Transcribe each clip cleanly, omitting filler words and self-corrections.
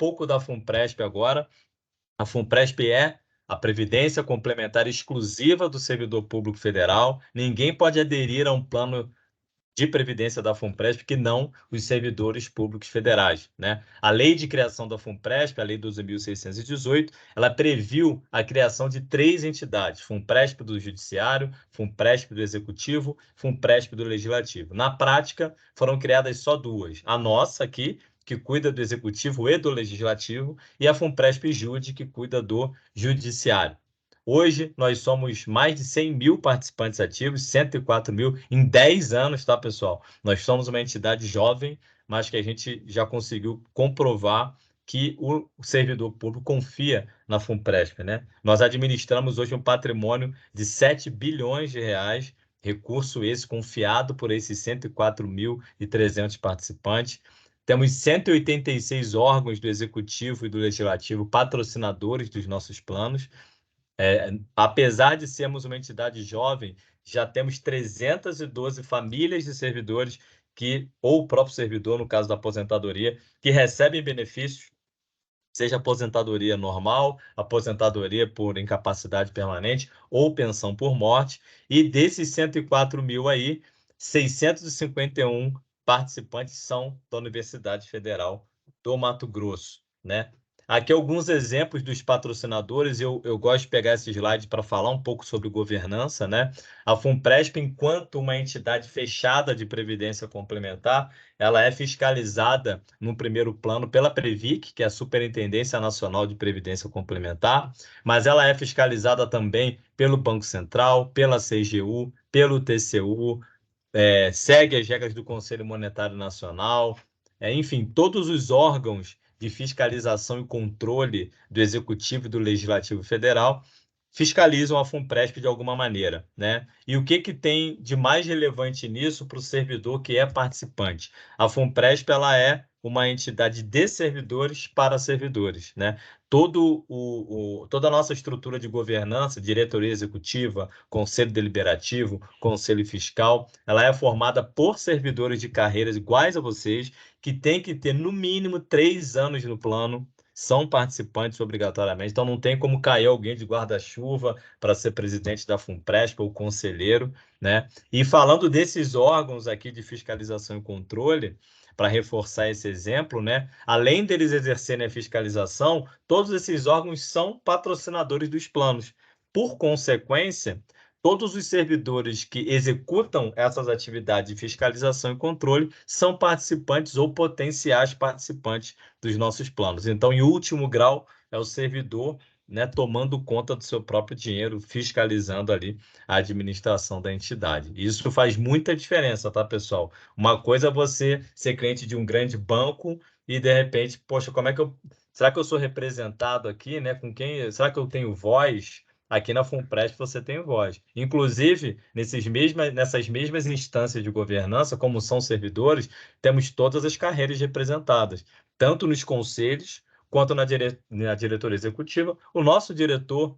pouco da FUNPRESP agora. A FUNPRESP é a previdência complementar exclusiva do servidor público federal. Ninguém pode aderir a um plano de previdência da FUNPRESP que não os servidores públicos federais, né? A lei de criação da FUNPRESP, a lei 12.618, ela previu a criação de 3 entidades: FUNPRESP do Judiciário, FUNPRESP do Executivo, FUNPRESP do Legislativo. Na prática, foram criadas só 2. A nossa aqui, que cuida do Executivo e do Legislativo, e a FUNPRESP-JUDE, que cuida do Judiciário. Hoje, nós somos mais de 100 mil participantes ativos, 104 mil em 10 anos, tá, pessoal? Nós somos uma entidade jovem, mas que a gente já conseguiu comprovar que o servidor público confia na FUNPRESP, né? Nós administramos hoje um patrimônio de 7 bilhões de reais, recurso esse confiado por esses 104.300 participantes. Temos 186 órgãos do Executivo e do Legislativo patrocinadores dos nossos planos. Apesar de sermos uma entidade jovem, já temos 312 famílias de servidores ou o próprio servidor, no caso da aposentadoria, que recebem benefícios, seja aposentadoria normal, aposentadoria por incapacidade permanente ou pensão por morte. E desses 104 mil aí, 651 participantes são da Universidade Federal do Mato Grosso, né? Aqui alguns exemplos dos patrocinadores. Eu gosto de pegar esse slide para falar um pouco sobre governança, né? A FUNPRESP, enquanto uma entidade fechada de previdência complementar, ela é fiscalizada no primeiro plano pela Previc, que é a Superintendência Nacional de Previdência Complementar, mas ela é fiscalizada também pelo Banco Central, pela CGU, pelo TCU, segue as regras do Conselho Monetário Nacional, enfim, todos os órgãos de fiscalização e controle do Executivo e do Legislativo Federal fiscalizam a FUNPRESP de alguma maneira, né? E o que tem de mais relevante nisso para o servidor que é participante? A FUNPRESP, ela é uma entidade de servidores para servidores, né? Toda a nossa estrutura de governança, diretoria executiva, conselho deliberativo, conselho fiscal, ela é formada por servidores de carreiras iguais a vocês, que tem que ter no mínimo 3 anos no plano, são participantes obrigatoriamente, então não tem como cair alguém de guarda-chuva para ser presidente da FUNPRESP ou conselheiro, né? E falando desses órgãos aqui de fiscalização e controle, para reforçar esse exemplo, né? Além deles exercerem a fiscalização, todos esses órgãos são patrocinadores dos planos. Por consequência, todos os servidores que executam essas atividades de fiscalização e controle são participantes ou potenciais participantes dos nossos planos. Então, em último grau, é o servidor, né, tomando conta do seu próprio dinheiro, fiscalizando ali a administração da entidade. Isso faz muita diferença, tá, pessoal? Uma coisa é você ser cliente de um grande banco e, de repente, poxa, será que eu sou representado aqui, né? Com quem? Será que eu tenho voz? Aqui na FUNPRESP você tem voz. Inclusive, nessas mesmas instâncias de governança, como são servidores, temos todas as carreiras representadas, tanto nos conselhos quanto na diretoria executiva. O nosso diretor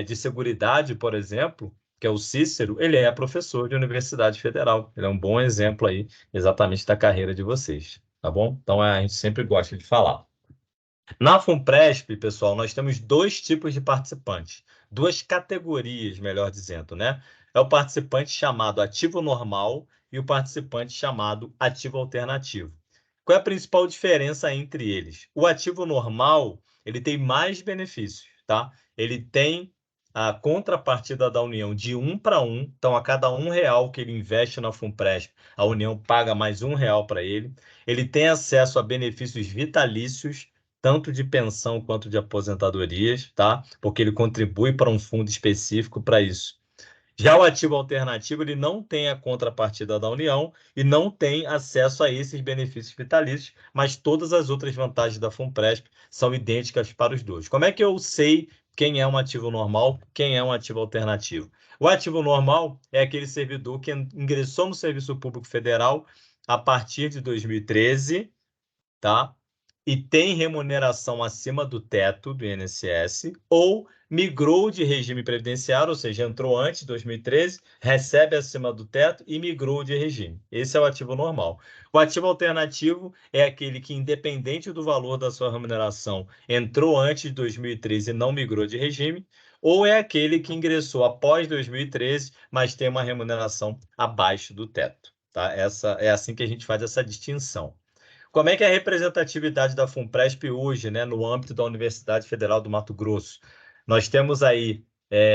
de seguridade, por exemplo, que é o Cícero, ele é professor de Universidade Federal. Ele é um bom exemplo aí, exatamente, da carreira de vocês, tá bom? Então, a gente sempre gosta de falar. Na FUNPRESP, pessoal, nós temos 2 tipos de participantes, 2 categorias, melhor dizendo, né? É o participante chamado ativo normal e o participante chamado ativo alternativo. Qual é a principal diferença entre eles? O ativo normal, ele tem mais benefícios, tá? Ele tem a contrapartida da União de 1 para 1, então a cada R$ 1 que ele investe na FUNPRESP, a União paga mais R$ 1 para ele. Ele tem acesso a benefícios vitalícios, tanto de pensão quanto de aposentadorias, tá? Porque ele contribui para um fundo específico para isso. Já o ativo alternativo, ele não tem a contrapartida da União e não tem acesso a esses benefícios vitalícios, mas todas as outras vantagens da FUNPRESP são idênticas para os dois. Como é que eu sei quem é um ativo normal, quem é um ativo alternativo? O ativo normal é aquele servidor que ingressou no Serviço Público Federal a partir de 2013, tá? e tem remuneração acima do teto do INSS, ou migrou de regime previdenciário, ou seja, entrou antes de 2013, recebe acima do teto e migrou de regime. Esse é o ativo normal. O ativo alternativo é aquele que, independente do valor da sua remuneração, entrou antes de 2013 e não migrou de regime, ou é aquele que ingressou após 2013, mas tem uma remuneração abaixo do teto. Tá? É assim que a gente faz essa distinção. Como é que é a representatividade da FUNPRESP hoje, né, no âmbito da Universidade Federal do Mato Grosso? Nós temos aí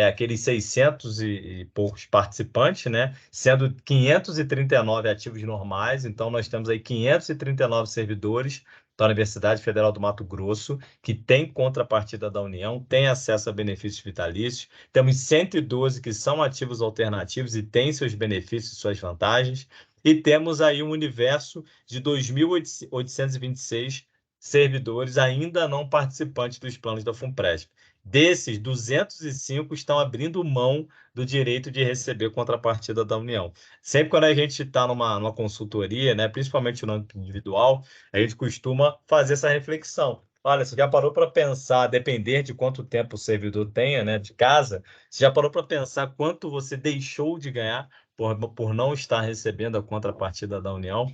aqueles 600 e poucos participantes, né, sendo 539 ativos normais, então nós temos aí 539 servidores da Universidade Federal do Mato Grosso, que tem contrapartida da União, tem acesso a benefícios vitalícios, temos 112 que são ativos alternativos e têm seus benefícios e suas vantagens, e temos aí um universo de 2.826 servidores ainda não participantes dos planos da FUNPRESP. Desses, 205 estão abrindo mão do direito de receber contrapartida da União. Sempre quando a gente está numa consultoria, né, principalmente no âmbito individual, a gente costuma fazer essa reflexão. Olha, você já parou para pensar, depender de quanto tempo o servidor tenha, né, de casa, você já parou para pensar quanto você deixou de ganhar por não estar recebendo a contrapartida da União?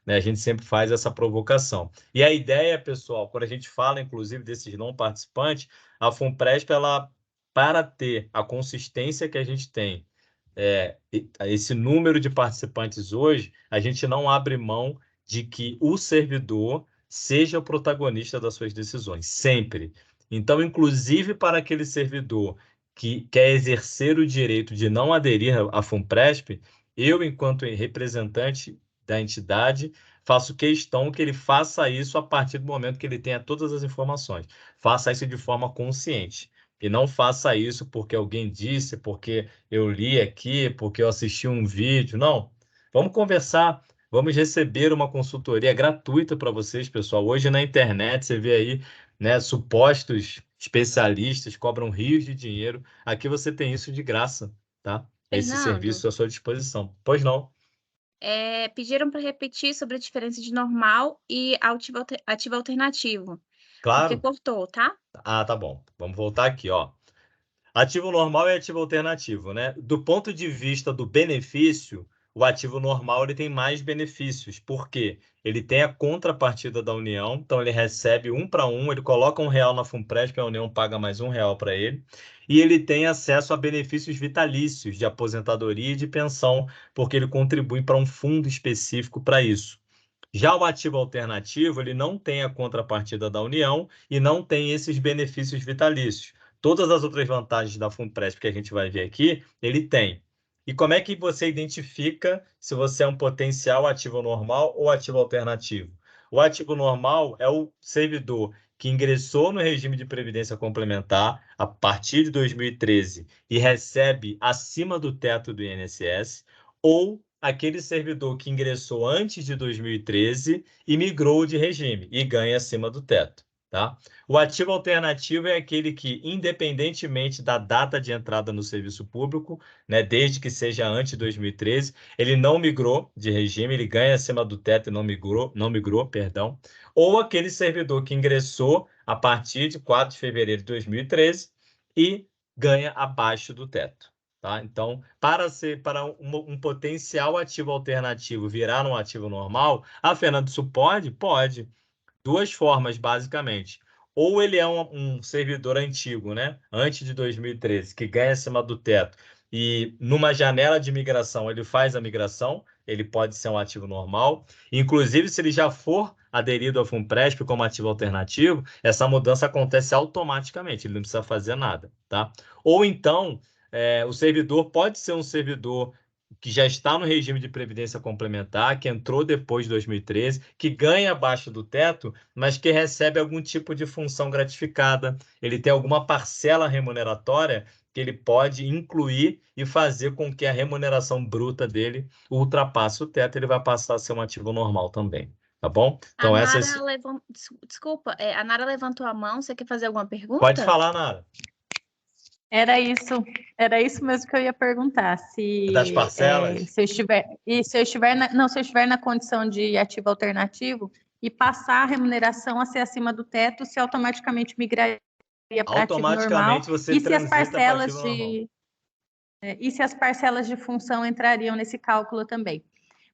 Né? A gente sempre faz essa provocação. E a ideia, pessoal, quando a gente fala, inclusive, desses não participantes, a FUNPRESP, ela, para ter a consistência que a gente tem, esse número de participantes hoje, a gente não abre mão de que o servidor seja o protagonista das suas decisões, sempre. Então, inclusive para aquele servidor que quer exercer o direito de não aderir à FUNPRESP, eu, enquanto representante da entidade, faço questão que ele faça isso a partir do momento que ele tenha todas as informações. Faça isso de forma consciente. E não faça isso porque alguém disse, porque eu li aqui, porque eu assisti um vídeo. Não. Vamos conversar. Vamos receber uma consultoria gratuita para vocês, pessoal. Hoje na internet você vê aí, né, supostos especialistas cobram rios de dinheiro. Aqui você tem isso de graça, tá? Esse Fernando, serviço à sua disposição. Pois não? pediram para repetir sobre a diferença de normal e ativo alternativo, porque Claro. cortou, tá? Ah, tá bom. Vamos voltar aqui, ó. Ativo normal e ativo alternativo, né? Do ponto de vista do benefício, o ativo normal ele tem mais benefícios. Por quê? Ele tem a contrapartida da União, então ele recebe 1 para 1, ele coloca R$ 1 na FUNPRESP, a União paga mais R$ 1 para ele, e ele tem acesso a benefícios vitalícios de aposentadoria e de pensão, porque ele contribui para um fundo específico para isso. Já o ativo alternativo, ele não tem a contrapartida da União e não tem esses benefícios vitalícios. Todas as outras vantagens da FUNPRESP que a gente vai ver aqui, ele tem. E como é que você identifica se você é um potencial ativo normal ou ativo alternativo? O ativo normal é o servidor que ingressou no regime de previdência complementar a partir de 2013 e recebe acima do teto do INSS, ou aquele servidor que ingressou antes de 2013 e migrou de regime e ganha acima do teto. Tá? O ativo alternativo é aquele que, independentemente da data de entrada no serviço público, né, desde que seja antes de 2013, ele não migrou de regime, ele ganha acima do teto e não migrou, perdão. Ou aquele servidor que ingressou a partir de 4 de fevereiro de 2013 e ganha abaixo do teto. Tá? Então, para um potencial ativo alternativo virar um ativo normal, Fernando, isso pode? Pode. Duas formas, basicamente. Ou ele é um servidor antigo, né? Antes de 2013, que ganha acima do teto, e numa janela de migração ele faz a migração, ele pode ser um ativo normal. Inclusive, se ele já for aderido ao FUNPRESP como ativo alternativo, essa mudança acontece automaticamente, ele não precisa fazer nada, tá? Ou então, o servidor pode ser um servidor que já está no regime de previdência complementar, que entrou depois de 2013, que ganha abaixo do teto, mas que recebe algum tipo de função gratificada. Ele tem alguma parcela remuneratória que ele pode incluir e fazer com que a remuneração bruta dele ultrapasse o teto, ele vai passar a ser um ativo normal também, tá bom? A Então, Nara desculpa, a Nara levantou a mão, você quer fazer alguma Pode pergunta? falar, Nara. Era isso mesmo que eu ia perguntar. Das parcelas? Se eu estiver na condição de ativo alternativo, e passar a remuneração a ser acima do teto, se automaticamente migraria para ativo normal. Automaticamente você E se as transita para parcelas ativo normal. e se as parcelas de função entrariam nesse cálculo também.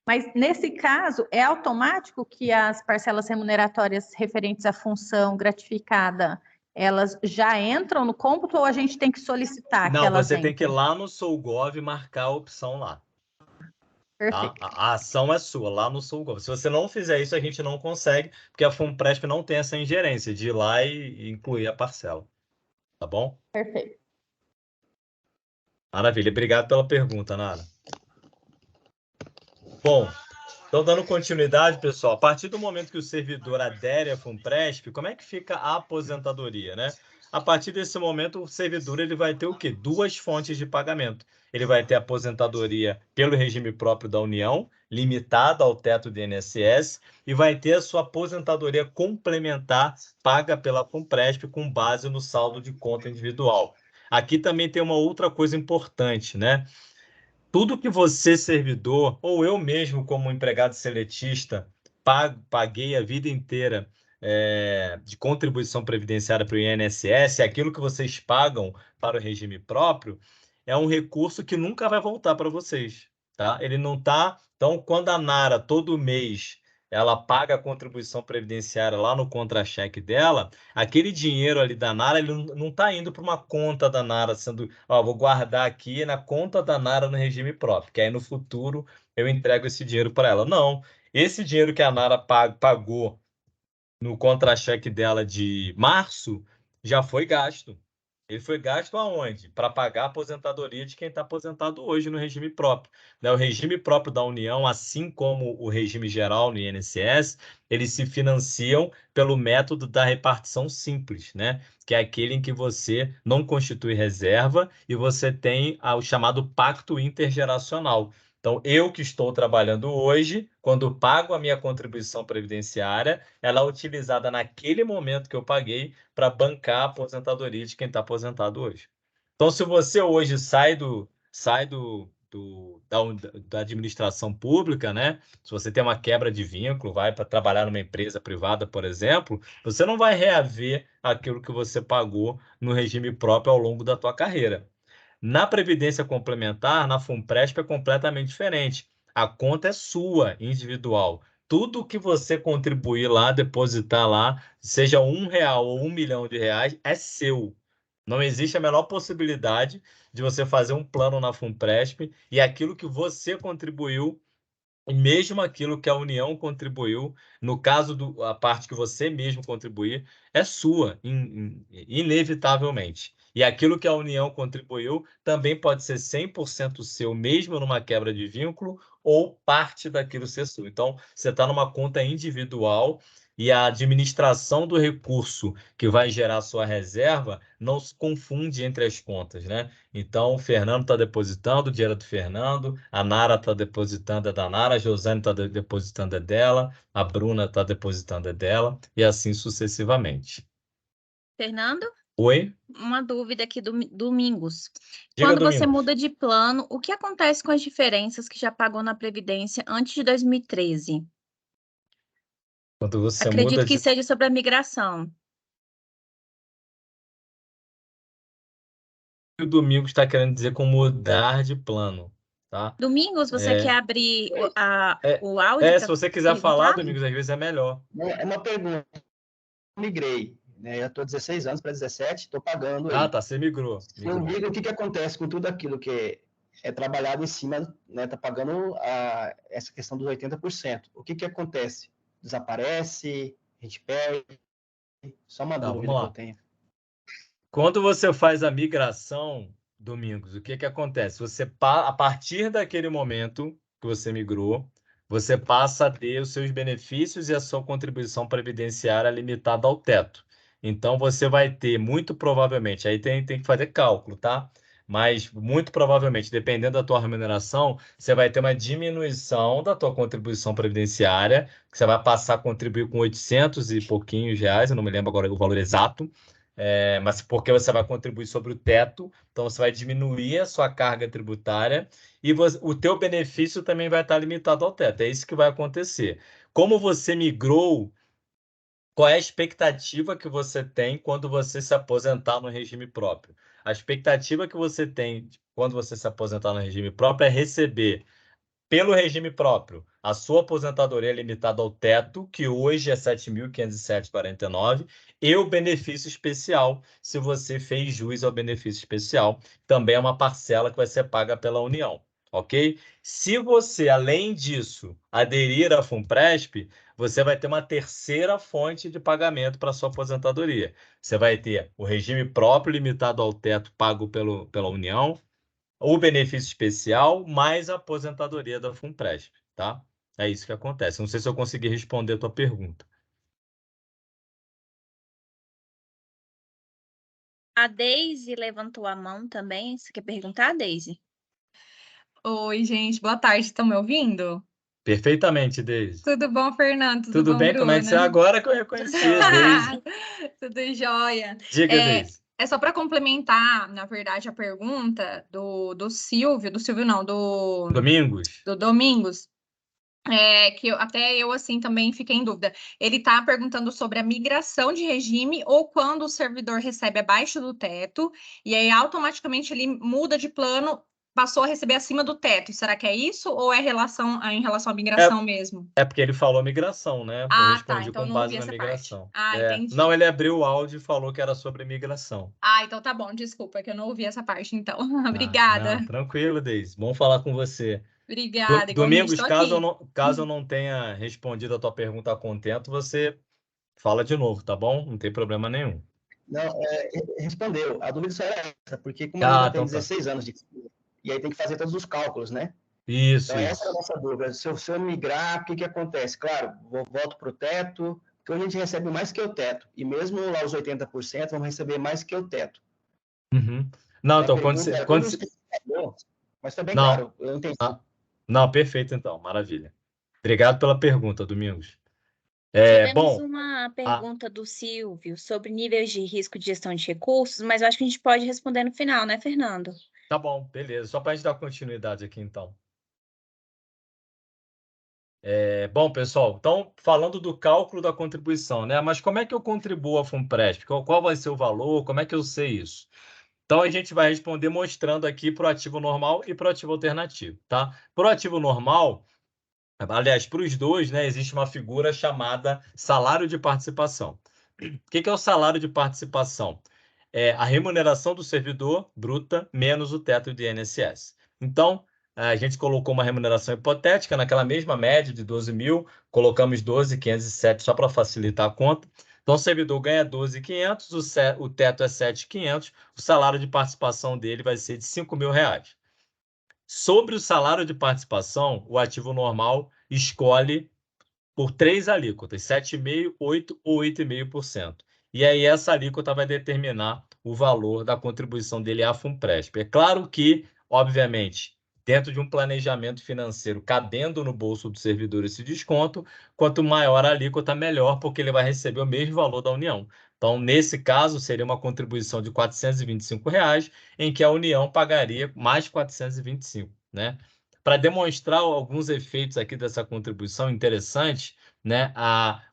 Mas, nesse caso, é automático que as parcelas remuneratórias referentes à função gratificada, elas já entram no cômputo ou a gente tem que solicitar que Não, elas você tem que ir entrem? lá no SouGov e marcar a opção lá. Tá? Perfeito. A ação é sua, lá no SouGov. Se você não fizer isso, a gente não consegue, porque a FUNPRESP não tem essa ingerência de ir lá e incluir a parcela. Tá bom? Perfeito. Maravilha. Obrigado pela pergunta, Nara. Bom, então dando continuidade, pessoal, a partir do momento que o servidor adere à FUNPRESP, como é que fica a aposentadoria, né? A partir desse momento, o servidor ele vai ter o quê? Duas fontes de pagamento. Ele vai ter a aposentadoria pelo regime próprio da União, limitada ao teto do INSS, e vai ter a sua aposentadoria complementar paga pela FUNPRESP com base no saldo de conta individual. Aqui também tem uma outra coisa importante, né? Tudo que você, servidor, ou eu mesmo, como empregado seletista, paguei a vida inteira de contribuição previdenciária para o INSS, aquilo que vocês pagam para o regime próprio, é um recurso que nunca vai voltar para vocês. Tá? Ele não está. Então, quando a Nara, todo mês, ela paga a contribuição previdenciária lá no contra-cheque dela, aquele dinheiro ali da Nara, ele não está indo para uma conta da Nara, sendo, ó, vou guardar aqui na conta da Nara no regime próprio, que aí no futuro eu entrego esse dinheiro para ela. Não, esse dinheiro que a Nara pagou no contra-cheque dela de março já foi gasto. Ele foi gasto aonde? Para pagar a aposentadoria de quem está aposentado hoje no regime próprio. O regime próprio da União, assim como o regime geral no INSS, eles se financiam pelo método da repartição simples, né? Que é aquele em que você não constitui reserva e você tem o chamado pacto intergeracional. Então, eu que estou trabalhando hoje, quando pago a minha contribuição previdenciária, ela é utilizada naquele momento que eu paguei para bancar a aposentadoria de quem está aposentado hoje. Então, se você hoje sai da administração pública, né? Se você tem uma quebra de vínculo, vai para trabalhar numa empresa privada, por exemplo, você não vai reaver aquilo que você pagou no regime próprio ao longo da tua carreira. Na Previdência Complementar, na FUNPRESP, é completamente diferente. A conta é sua, individual. Tudo que você contribuir lá, depositar lá, seja R$1 ou R$1 milhão, é seu. Não existe a menor possibilidade de você fazer um plano na FUNPRESP e aquilo que você contribuiu, e mesmo aquilo que a União contribuiu, no caso a parte que você mesmo contribuir, é sua, inevitavelmente. E aquilo que a União contribuiu também pode ser 100% seu, mesmo numa quebra de vínculo, ou parte daquilo ser seu. Então, você está numa conta individual e a administração do recurso que vai gerar sua reserva não se confunde entre as contas, né? Então, o Fernando está depositando o dinheiro do Fernando, a Nara está depositando a da Nara, a Josane está depositando a dela, a Bruna está depositando a dela, e assim sucessivamente. Fernando? Oi? Uma dúvida aqui do Domingos. Diga, Quando você Domingos. muda de plano, o que acontece com as diferenças que já pagou na Previdência antes de 2013? Quando você Acredito muda que de... seja sobre a migração. O Domingos está querendo dizer com mudar de plano, tá? Domingos, você quer abrir o áudio se para você quiser falar, Domingos, às vezes é melhor. É uma pergunta. Eu migrei, né? Eu estou 16 anos para 17, estou pagando aí. Ah, tá, você migrou. Se eu migro, o que acontece com tudo aquilo que é trabalhado em cima, né? Está pagando essa questão dos 80%. O que acontece? Desaparece, a gente perde? Só uma dúvida que eu tenho. Quando você faz a migração, Domingos, o que acontece? Você, a partir daquele momento que você migrou, você passa a ter os seus benefícios e a sua contribuição previdenciária limitada ao teto. Então, você vai ter, muito provavelmente, aí tem que fazer cálculo, tá? Mas, muito provavelmente, dependendo da tua remuneração, você vai ter uma diminuição da tua contribuição previdenciária, que você vai passar a contribuir com 800 e pouquinhos reais, eu não me lembro agora o valor exato, mas porque você vai contribuir sobre o teto, então você vai diminuir a sua carga tributária e o teu benefício também vai estar limitado ao teto. É isso que vai acontecer. Como você migrou qual é a expectativa que você tem quando você se aposentar no regime próprio? A expectativa que você tem quando você se aposentar no regime próprio é receber, pelo regime próprio, a sua aposentadoria limitada ao teto, que hoje é R$ 7.507,49, e o benefício especial, se você fez jus ao benefício especial, também é uma parcela que vai ser paga pela União, ok? Se você, além disso, aderir à FUNPRESP, você vai ter uma terceira fonte de pagamento para a sua aposentadoria. Você vai ter o regime próprio limitado ao teto pago pela União, o benefício especial, mais a aposentadoria da FUNPRESP, tá? É isso que acontece. Não sei se eu consegui responder a tua pergunta. A Deise levantou a mão também. Você quer perguntar, Deise? Oi, gente, boa tarde, estão me ouvindo? Perfeitamente, Deise. Tudo bom, Fernando? Tudo Tudo bom, bem? Como é que você é? Bruna? Agora que eu reconheci a Deise. Tudo jóia. Diga, Deise. É só para complementar, na verdade, a pergunta do Silvio, não, Domingos. do Domingos, que eu assim também fiquei em dúvida. Ele está perguntando sobre a migração de regime ou quando o servidor recebe abaixo do teto e aí automaticamente ele muda de plano, passou a receber acima do teto. Será que é isso ou é em relação à migração mesmo? É porque ele falou migração, né? Eu Ah, tá. respondi Então com não base ouvi na essa migração. parte. Ah, entendi. Não, ele abriu o áudio e falou que era sobre migração. Ah, então tá bom. Desculpa, que eu não ouvi essa parte, então. Não, Obrigada. tranquilo, Deise. Bom falar com você. Obrigada, igualmente. Domingos, Tô aqui. caso eu não tenha respondido a tua pergunta a contento, você fala de novo, tá bom? Não tem problema nenhum. Não, respondeu. A dúvida só era essa, porque como a menina tem Então tá. 16 anos e aí tem que fazer todos os cálculos, né? Isso, Então, essa é isso. a nossa dúvida. Se eu migrar, o que acontece? Claro, volto para o teto, porque hoje a gente recebe mais que o teto. E mesmo lá os 80% vão receber mais que o teto. Uhum. Não, Minha então, pergunta é tudo isso que você falou, mas foi bem Não. claro, eu entendi. Não, perfeito, então. Maravilha. Obrigado pela pergunta, Domingos. Tivemos Bom, uma pergunta do Silvio sobre níveis de risco de gestão de recursos, mas eu acho que a gente pode responder no final, né, Fernando? tá bom, beleza. Só para a gente dar continuidade aqui, então. Bom, pessoal, então, falando do cálculo da contribuição, né? Mas como é que eu contribuo à FUNPRESP? Qual vai ser o valor? Como é que eu sei isso? Então, a gente vai responder mostrando aqui para o ativo normal e para o ativo alternativo, tá? Para o ativo normal, aliás, para os dois, né, existe uma figura chamada salário de participação. O que é o salário de participação? É a remuneração do servidor bruta menos o teto de INSS. Então, a gente colocou uma remuneração hipotética naquela mesma média de 12 mil, colocamos 12.507 só para facilitar a conta. Então, o servidor ganha 12.500, o teto é 7.500, o salário de participação dele vai ser de R$ 5.000. Sobre o salário de participação, o ativo normal escolhe por 3 alíquotas, 7,5%, 8% ou 8,5%. E aí essa alíquota vai determinar o valor da contribuição dele à FUNPRESP. É claro que, obviamente, dentro de um planejamento financeiro, cabendo no bolso do servidor esse desconto, quanto maior a alíquota, melhor, porque ele vai receber o mesmo valor da União. Então, nesse caso, seria uma contribuição de R$ 425, em que a União pagaria mais R$ 425, né? Para demonstrar alguns efeitos aqui dessa contribuição interessante, né?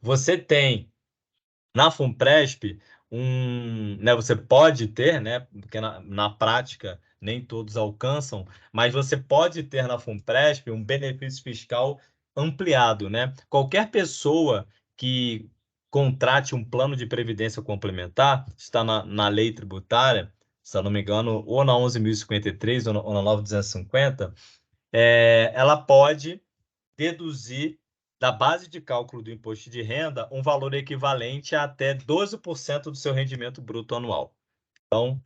Você tem na FUNPRESP né? Você pode ter, né? Porque na prática nem todos alcançam, mas você pode ter na FUNPRESP um benefício fiscal ampliado, né? Qualquer pessoa que contrate um plano de previdência complementar, está na lei tributária, se eu não me engano, ou na 11.053 ou na 9.250, ela pode deduzir da base de cálculo do imposto de renda um valor equivalente a até 12% do seu rendimento bruto anual. Então,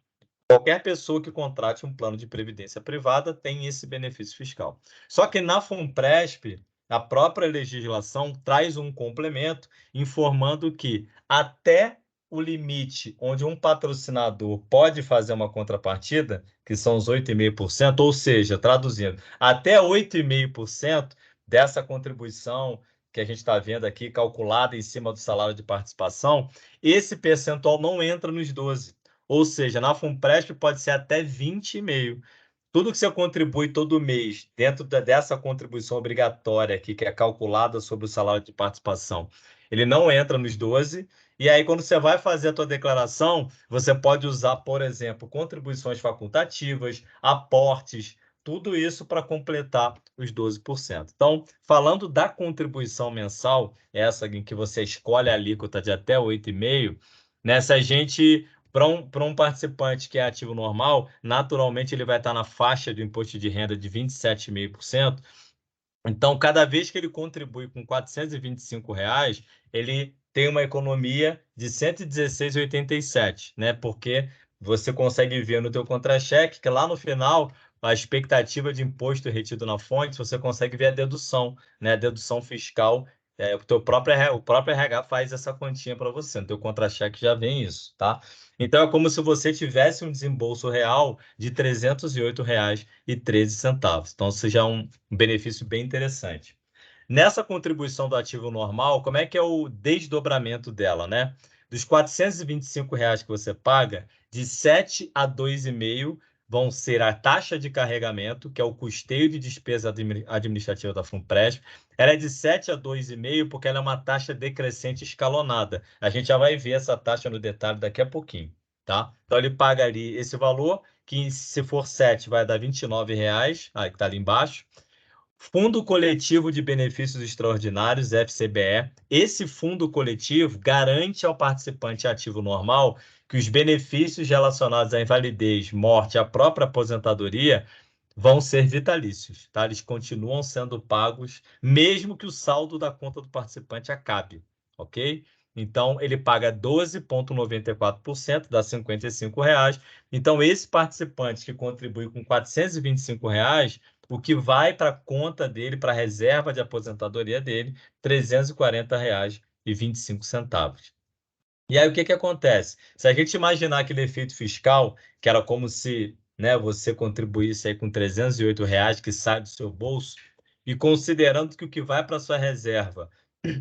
qualquer pessoa que contrate um plano de previdência privada tem esse benefício fiscal. Só que na FUNPRESP, a própria legislação traz um complemento informando que até o limite onde um patrocinador pode fazer uma contrapartida, que são os 8,5%, ou seja, traduzindo, até 8,5% dessa contribuição que a gente está vendo aqui, calculada em cima do salário de participação, esse percentual não entra nos 12%. Ou seja, na FUNPRESP pode ser até 20,5%. Tudo que você contribui todo mês dentro dessa contribuição obrigatória aqui, que é calculada sobre o salário de participação, ele não entra nos 12, e aí quando você vai fazer a tua declaração, você pode usar, por exemplo, contribuições facultativas, aportes, tudo isso para completar os 12%. Então, falando da contribuição mensal, essa em que você escolhe a alíquota de até 8,5%, né, se a gente, para um participante que é ativo normal, naturalmente ele vai estar na faixa do imposto de renda de 27,5%. Então, cada vez que ele contribui com R$ 425, ele tem uma economia de R$ 116,87, né? Porque você consegue ver no teu contra-cheque que lá no final a expectativa de imposto retido na fonte, você consegue ver a dedução, né? A dedução fiscal, o próprio RH faz essa continha para você, no teu contra-cheque já vem isso, tá? Então, é como se você tivesse um desembolso real de R$ 308,13. Então, isso já é um benefício bem interessante. Nessa contribuição do ativo normal, como é que é o desdobramento dela, né? Dos R$ 425 que você paga, de 7 a 2,5 vão ser a taxa de carregamento, que é o custeio de despesa administrativa da FUNPRESP. Ela é de 7 a 2,5 porque ela é uma taxa decrescente escalonada. A gente já vai ver essa taxa no detalhe daqui a pouquinho, tá? Então, ele paga ali esse valor, que se for 7 vai dar R$ 29, que está ali embaixo. Fundo Coletivo de Benefícios Extraordinários, FCBE. Esse fundo coletivo garante ao participante ativo normal que os benefícios relacionados à invalidez, morte e à própria aposentadoria vão ser vitalícios, tá? Eles continuam sendo pagos, mesmo que o saldo da conta do participante acabe, ok? Então, ele paga 12,94%, dá R$ 55. Então, esse participante que contribui com R$ 425, o que vai para a conta dele, para a reserva de aposentadoria dele, R$ 340,25. E aí, o que acontece? Se a gente imaginar aquele efeito fiscal, que era como se, né, você contribuísse aí com R$ 308 que sai do seu bolso, e considerando que o que vai para sua reserva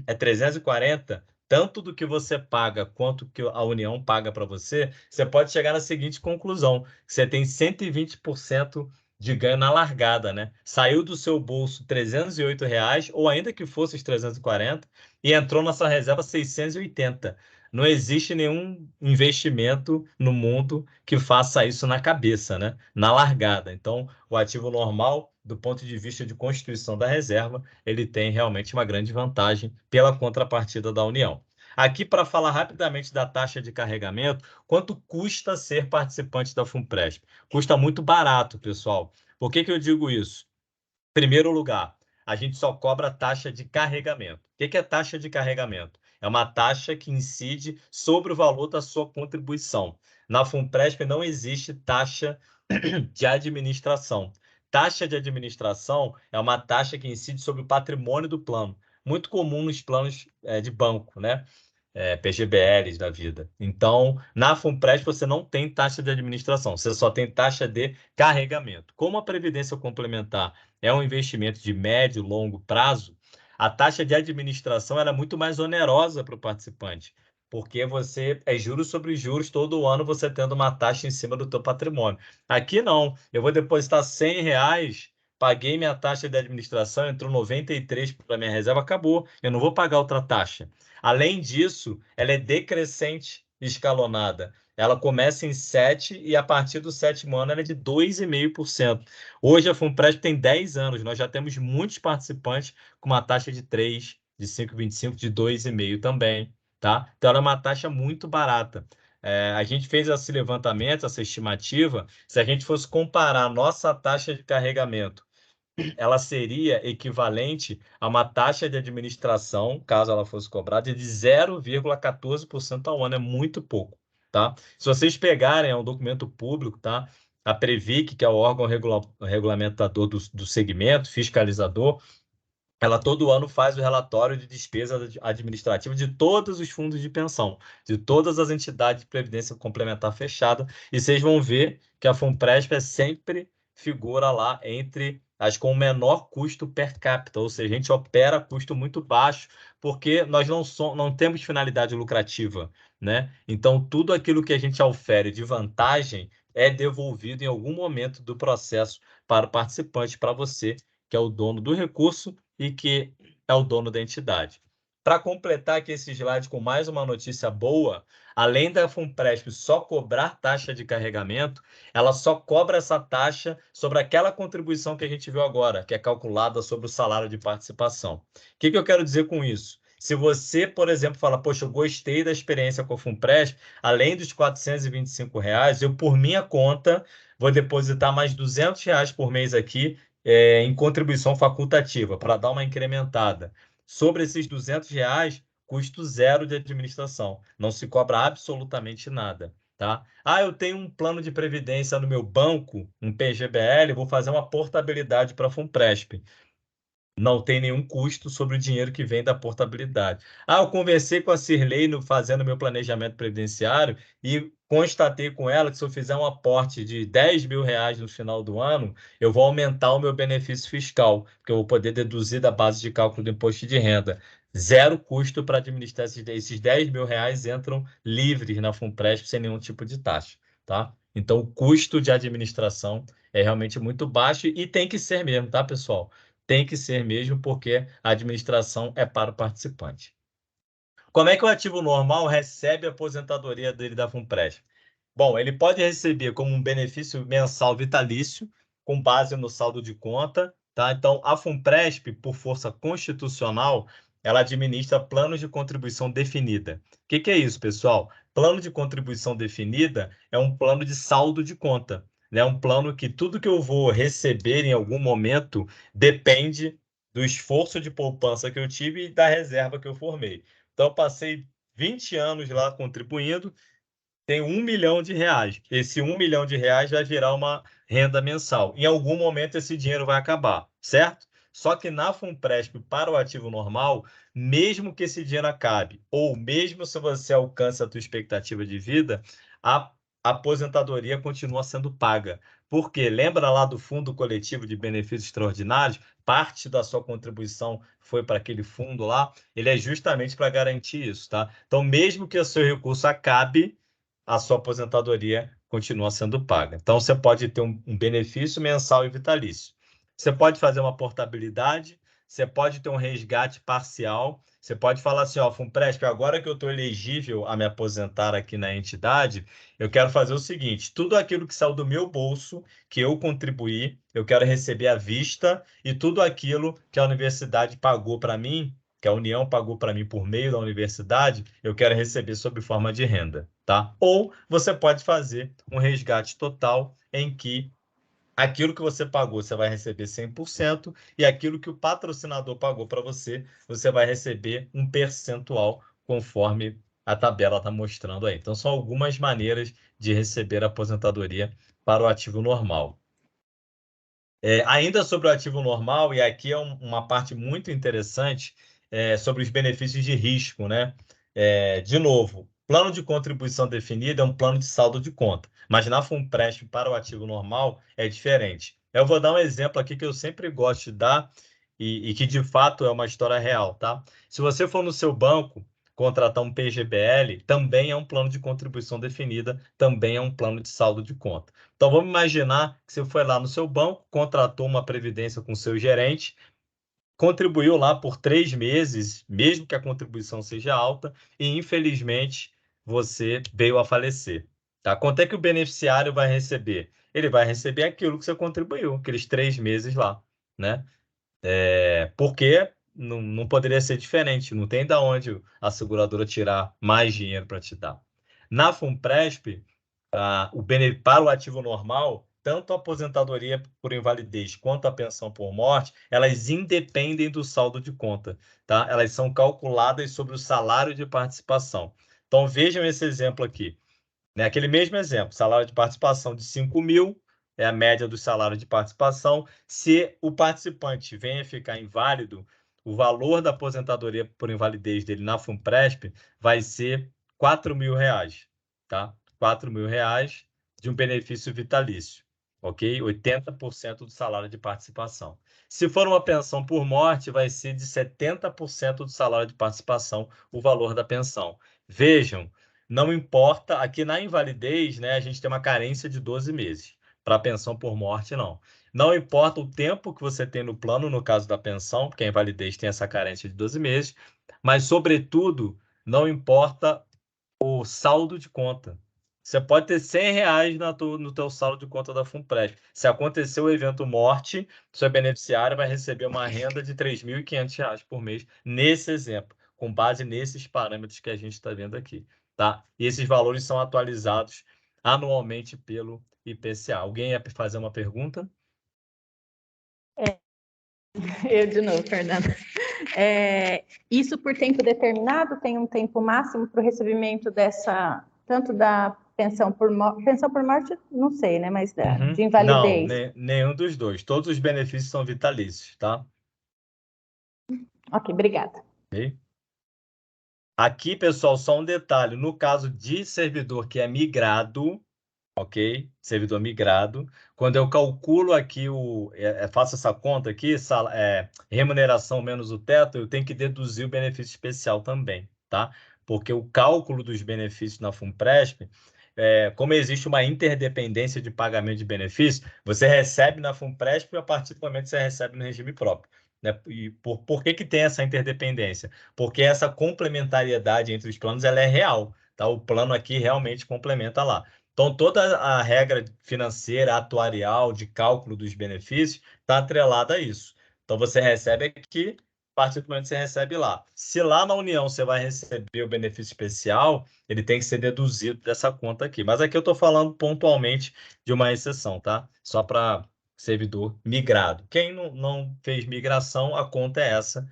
é 340, tanto do que você paga quanto que a União paga para você, você pode chegar na seguinte conclusão: que você tem 120% de ganho na largada, né? Saiu do seu bolso R$ 308, ou ainda que fosse os 340, e entrou na sua reserva 680. Não existe nenhum investimento no mundo que faça isso na cabeça, né? Na largada. Então, o ativo normal, do ponto de vista de constituição da reserva, ele tem realmente uma grande vantagem pela contrapartida da União. Aqui, para falar rapidamente da taxa de carregamento, quanto custa ser participante da FUNPRESP? Custa muito barato, pessoal. Por que eu digo isso? Em primeiro lugar, a gente só cobra taxa de carregamento. O que é taxa de carregamento? É uma taxa que incide sobre o valor da sua contribuição. Na FUNPRESP não existe taxa de administração. Taxa de administração é uma taxa que incide sobre o patrimônio do plano. Muito comum nos planos de banco, né? PGBLs da vida. Então, na FUNPRESP você não tem taxa de administração, você só tem taxa de carregamento. Como a Previdência Complementar é um investimento de médio e longo prazo, a taxa de administração era muito mais onerosa para o participante, porque você é juros sobre juros, todo ano você tendo uma taxa em cima do teu patrimônio. Aqui não, eu vou depositar R$ 100, paguei minha taxa de administração, entrou 93 para minha reserva, acabou, eu não vou pagar outra taxa. Além disso, ela é decrescente escalonada. Ela começa em 7 e a partir do 7º ano ela é de 2,5%. Hoje a FUNPRESP tem 10 anos, nós já temos muitos participantes com uma taxa de 3, de 5,25, de 2,5 também, tá? Então ela é uma taxa muito barata. A gente fez esse levantamento, essa estimativa, se a gente fosse comparar a nossa taxa de carregamento, ela seria equivalente a uma taxa de administração, caso ela fosse cobrada, de 0,14% ao ano. É muito pouco, tá? Se vocês pegarem, é um documento público, tá? A Previc, que é o órgão regulamentador do segmento, fiscalizador, ela todo ano faz o relatório de despesa administrativa de todos os fundos de pensão, de todas as entidades de previdência complementar fechada, e vocês vão ver que a FUNPRESP sempre figura lá entre as com menor custo per capita, ou seja, a gente opera a custo muito baixo, porque nós não temos finalidade lucrativa, né? Então, tudo aquilo que a gente ofere de vantagem é devolvido em algum momento do processo para o participante, para você, que é o dono do recurso e que é o dono da entidade. Para completar aqui esse slide com mais uma notícia boa, além da FUNPRESP só cobrar taxa de carregamento, ela só cobra essa taxa sobre aquela contribuição que a gente viu agora, que é calculada sobre o salário de participação. O que eu quero dizer com isso? Se você, por exemplo, fala, poxa, eu gostei da experiência com a FUNPRESP, além dos R$ 425, eu, por minha conta, vou depositar mais R$ 200 por mês aqui em contribuição facultativa, para dar uma incrementada. Sobre esses R$ 200, custo zero de administração. Não se cobra absolutamente nada. Tá? Ah, eu tenho um plano de previdência no meu banco, um PGBL, vou fazer uma portabilidade para a FUNPRESP. Não tem nenhum custo sobre o dinheiro que vem da portabilidade. Ah, eu conversei com a Cirlei fazendo meu planejamento previdenciário e constatei com ela que se eu fizer um aporte de R$ 10.000 no final do ano, eu vou aumentar o meu benefício fiscal, porque eu vou poder deduzir da base de cálculo do imposto de renda. Zero custo para administrar esses R$ 10.000 entram livres na FUNPRESP sem nenhum tipo de taxa. Tá? Então, o custo de administração é realmente muito baixo e tem que ser mesmo, tá, pessoal? Tem que ser mesmo, porque a administração é para o participante. Como é que o ativo normal recebe a aposentadoria dele da FUNPRESP? Bom, ele pode receber como um benefício mensal vitalício, com base no saldo de conta. Tá? Então, a FUNPRESP, por força constitucional, ela administra planos de contribuição definida. O que é isso, pessoal? Plano de contribuição definida é um plano de saldo de conta. É um plano que tudo que eu vou receber em algum momento depende do esforço de poupança que eu tive e da reserva que eu formei. Então, eu passei 20 anos lá contribuindo, tenho R$ 1 milhão. Esse R$ 1 milhão vai virar uma renda mensal. Em algum momento, esse dinheiro vai acabar, certo? Só que na FUNPRESP, para o ativo normal, mesmo que esse dinheiro acabe, ou mesmo se você alcança a tua expectativa de vida, a aposentadoria continua sendo paga. Porque lembra lá do Fundo Coletivo de Benefícios Extraordinários? Parte da sua contribuição foi para aquele fundo lá. Ele é justamente para garantir isso, tá? Então, mesmo que o seu recurso acabe, a sua aposentadoria continua sendo paga. Então, você pode ter um benefício mensal e vitalício. Você pode fazer uma portabilidade, você pode ter um resgate parcial, você pode falar assim, ó, FUNPRESP, agora que eu estou elegível a me aposentar aqui na entidade, eu quero fazer o seguinte, tudo aquilo que saiu do meu bolso, que eu contribuí, eu quero receber à vista, e tudo aquilo que a universidade pagou para mim, que a União pagou para mim por meio da universidade, eu quero receber sob forma de renda, tá? Ou você pode fazer um resgate total em que aquilo que você pagou, você vai receber 100%, e aquilo que o patrocinador pagou para você, você vai receber um percentual, conforme a tabela está mostrando aí. Então, são algumas maneiras de receber a aposentadoria para o ativo normal. Ainda sobre o ativo normal, e aqui é uma parte muito interessante, sobre os benefícios de risco, né? De novo, plano de contribuição definida é um plano de saldo de conta, mas na FUNPRESP para o ativo normal é diferente. Eu vou dar um exemplo aqui que eu sempre gosto de dar e que de fato é uma história real, tá? Se você for no seu banco contratar um PGBL, também é um plano de contribuição definida, também é um plano de saldo de conta. Então, vamos imaginar que você foi lá no seu banco, contratou uma previdência com seu gerente, contribuiu lá por 3 meses, mesmo que a contribuição seja alta, e infelizmente você veio a falecer. Tá? Quanto é que o beneficiário vai receber? Ele vai receber aquilo que você contribuiu, aqueles 3 meses lá, né? Porque não poderia ser diferente, não tem da onde a seguradora tirar mais dinheiro para te dar. Na FUNPRESP, para o ativo normal, tanto a aposentadoria por invalidez quanto a pensão por morte, elas independem do saldo de conta, tá? Elas são calculadas sobre o salário de participação. Então, vejam esse exemplo aqui. Né? Aquele mesmo exemplo, salário de participação de 5 mil, é a média do salário de participação. Se o participante venha ficar inválido, o valor da aposentadoria por invalidez dele na FUNPRESP vai ser R$ 4.000, tá? R$ 4.000 de um benefício vitalício, ok? 80% do salário de participação. Se for uma pensão por morte, vai ser de 70% do salário de participação o valor da pensão. Vejam, não importa, aqui na invalidez, né, a gente tem uma carência de 12 meses. Para pensão por morte, não. Não importa o tempo que você tem no plano, no caso da pensão, porque a invalidez tem essa carência de 12 meses, mas, sobretudo, não importa o saldo de conta. Você pode ter R$100 no teu saldo de conta da FUNPRESP. Se acontecer o evento morte, seu beneficiário vai receber uma renda de R$3.500 por mês, nesse exemplo, com base nesses parâmetros que a gente está vendo aqui. Tá? E esses valores são atualizados anualmente pelo IPCA. Alguém ia fazer uma pergunta? Eu de novo, Fernanda. Isso por tempo determinado? Tem um tempo máximo para o recebimento dessa, tanto da pensão por morte, não sei, né? Mas de invalidez. Não, nenhum dos dois. Todos os benefícios são vitalícios, tá? Ok, obrigada. Okay? Aqui, pessoal, só um detalhe. No caso de servidor que é migrado, ok? Servidor migrado. Quando eu calculo aqui, faço essa conta aqui, remuneração menos o teto, eu tenho que deduzir o benefício especial também, tá? Porque o cálculo dos benefícios na FUNPRESP, como existe uma interdependência de pagamento de benefícios, você recebe na FUNPRESP e a partir do momento que você recebe no regime próprio. Né? E por que tem essa interdependência? Porque essa complementariedade entre os planos ela é real, tá? O plano aqui realmente complementa lá. Então, toda a regra financeira, atuarial, de cálculo dos benefícios, está atrelada a isso. Então, você recebe aqui, a partir do momento que você recebe lá. Se lá na União você vai receber o benefício especial, ele tem que ser deduzido dessa conta aqui. Mas aqui eu estou falando pontualmente de uma exceção, tá? Só para servidor migrado. Quem não fez migração, a conta é essa,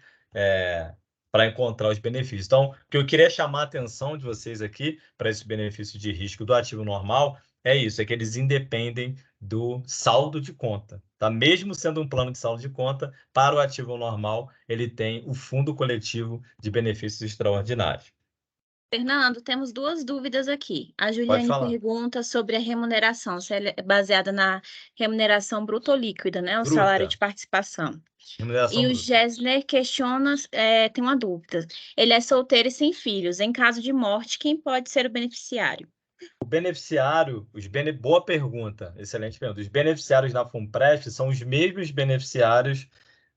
para encontrar os benefícios. Então, o que eu queria chamar a atenção de vocês aqui para esse benefício de risco do ativo normal é isso, é que eles independem do saldo de conta. Tá? Mesmo sendo um plano de saldo de conta, para o ativo normal, ele tem o fundo coletivo de benefícios extraordinários. Fernando, temos duas dúvidas aqui. A Pode Juliane falar. pergunta sobre a remuneração, se ela é baseada na remuneração bruta ou líquida, né? O Bruta. salário de participação. Remuneração E o bruta. Gessner questiona, tem uma dúvida. Ele é solteiro e sem filhos. Em caso de morte, quem pode ser o beneficiário? O beneficiário, boa pergunta, excelente pergunta. Os beneficiários da FUNPRESP são os mesmos beneficiários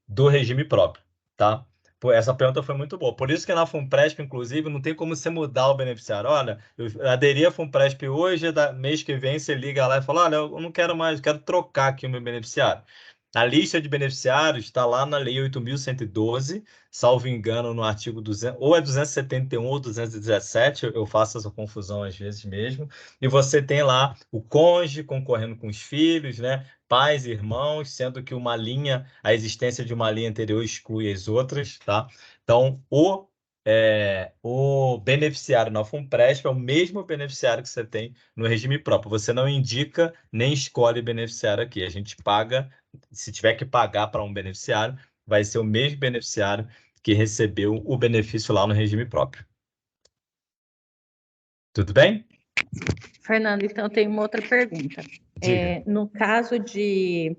do regime próprio, tá? Pô, essa pergunta foi muito boa. Por isso que na FUNPRESP, inclusive, não tem como você mudar o beneficiário. Olha, eu aderi à FUNPRESP hoje, mês que vem você liga lá e fala, olha, eu não quero mais, quero trocar aqui o meu beneficiário. A lista de beneficiários está lá na Lei 8.112, salvo engano, no artigo 200, ou é 271 ou 217, eu faço essa confusão às vezes mesmo. E você tem lá o cônjuge concorrendo com os filhos, né? Pais e irmãos, sendo que a existência de uma linha anterior exclui as outras, tá? Então, o beneficiário na FUNPRESP é o mesmo beneficiário que você tem no regime próprio. Você não indica nem escolhe beneficiário aqui. A gente paga, se tiver que pagar para um beneficiário, vai ser o mesmo beneficiário que recebeu o benefício lá no regime próprio. Tudo bem? Fernando, então eu tenho uma outra pergunta. No caso de